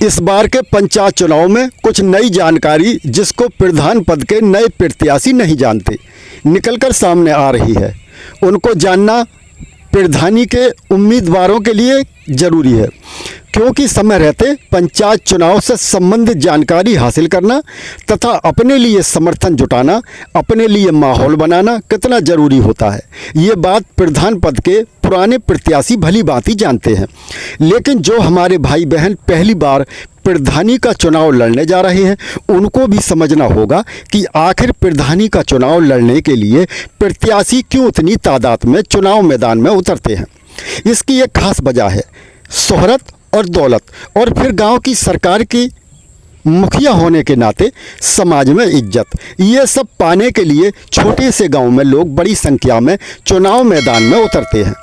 इस बार के पंचायत चुनाव में कुछ नई जानकारी जिसको प्रधान पद के नए प्रत्याशी नहीं जानते निकलकर सामने आ रही है। उनको जानना प्रधानी के उम्मीदवारों के लिए ज़रूरी है, क्योंकि समय रहते पंचायत चुनाव से संबंधित जानकारी हासिल करना तथा अपने लिए समर्थन जुटाना, अपने लिए माहौल बनाना कितना ज़रूरी होता है, ये बात प्रधान पद के पुराने प्रत्याशी भली भांति जानते हैं। लेकिन जो हमारे भाई बहन पहली बार प्रधानी का चुनाव लड़ने जा रहे हैं, उनको भी समझना होगा कि आखिर प्रधानी का चुनाव लड़ने के लिए प्रत्याशी क्यों इतनी तादाद में चुनाव मैदान में उतरते हैं। इसकी एक खास वजह है शोहरत और दौलत, और फिर गांव की सरकार की मुखिया होने के नाते समाज में इज्जत। ये सब पाने के लिए छोटे से गांव में लोग बड़ी संख्या में चुनाव मैदान में उतरते हैं।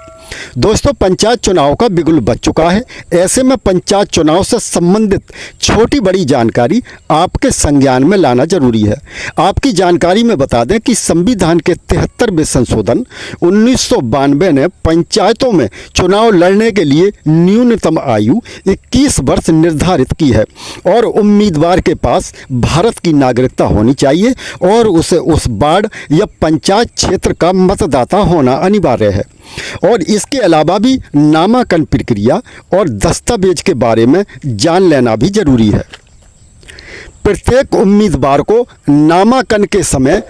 दोस्तों, पंचायत चुनाव का बिगुल बज चुका है। ऐसे में पंचायत चुनाव से संबंधित छोटी बड़ी जानकारी आपके संज्ञान में लाना जरूरी है। आपकी जानकारी में बता दें कि संविधान के 73वें संशोधन 1992 ने पंचायतों में चुनाव लड़ने के लिए न्यूनतम आयु 21 वर्ष निर्धारित की है और उम्मीदवार के पास भारत की नागरिकता होनी चाहिए और उसे उस वार्ड या पंचायत क्षेत्र का मतदाता होना अनिवार्य है। और इसके अलावा भी नामांकन प्रक्रिया और दस्तावेज के बारे में जान लेना भी जरूरी है। प्रत्येक उम्मीदवार को नामांकन के समय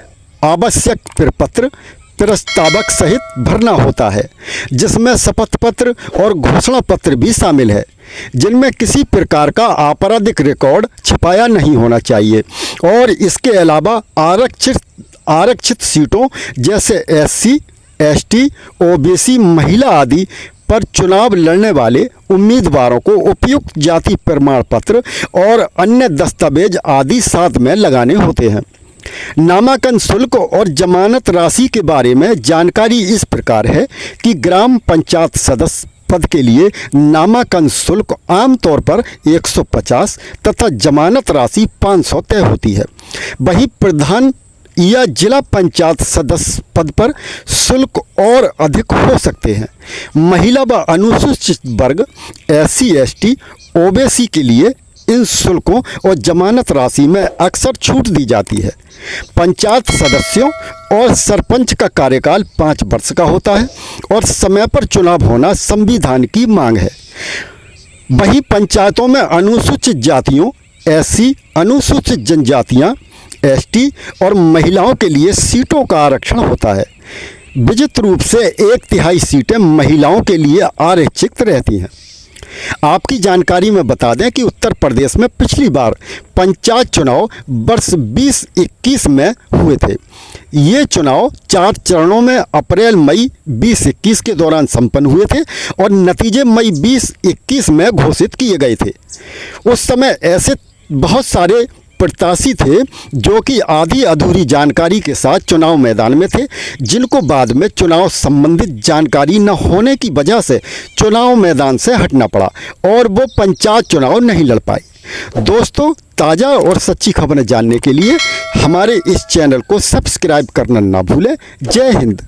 आवश्यक प्रपत्र प्रस्तावक सहित भरना होता है, जिसमें शपथ पत्र और घोषणा पत्र भी शामिल है, जिनमें किसी प्रकार का आपराधिक रिकॉर्ड छिपाया नहीं होना चाहिए। और इसके अलावा आरक्षित सीटों जैसे SC, ST, OBC, महिला आदि पर चुनाव लड़ने वाले उम्मीदवारों को उपयुक्त जाति प्रमाण पत्र और अन्य दस्तावेज आदि साथ में लगाने होते हैं। नामांकन शुल्क और जमानत राशि के बारे में जानकारी इस प्रकार है कि ग्राम पंचायत सदस्य पद के लिए नामांकन शुल्क आमतौर पर 150 तथा जमानत राशि 500 तय होती है। वहीं प्रधान या जिला पंचायत सदस्य पद पर शुल्क और अधिक हो सकते हैं। महिला व अनुसूचित वर्ग SC, ST, OBC के लिए इन शुल्कों और जमानत राशि में अक्सर छूट दी जाती है। पंचायत सदस्यों और सरपंच का कार्यकाल 5 वर्ष का होता है और समय पर चुनाव होना संविधान की मांग है। वहीं पंचायतों में अनुसूचित जातियों SC, अनुसूचित जनजातियां ST और महिलाओं के लिए सीटों का आरक्षण होता है। विचित्र रूप से 1/3 सीटें महिलाओं के लिए आरक्षित रहती हैं। आपकी जानकारी में बता दें कि उत्तर प्रदेश में पिछली बार पंचायत चुनाव वर्ष 2021 में हुए थे। ये चुनाव 4 चरणों में अप्रैल-मई 2021 के दौरान संपन्न हुए थे और नतीजे मई 2021 में घोषित किए गए थे। उस समय ऐसे बहुत सारे प्रत्याशी थे जो कि आधी अधूरी जानकारी के साथ चुनाव मैदान में थे, जिनको बाद में चुनाव संबंधित जानकारी न होने की वजह से चुनाव मैदान से हटना पड़ा और वो पंचायत चुनाव नहीं लड़ पाए। दोस्तों, ताज़ा और सच्ची खबरें जानने के लिए हमारे इस चैनल को सब्सक्राइब करना ना भूलें। जय हिंद।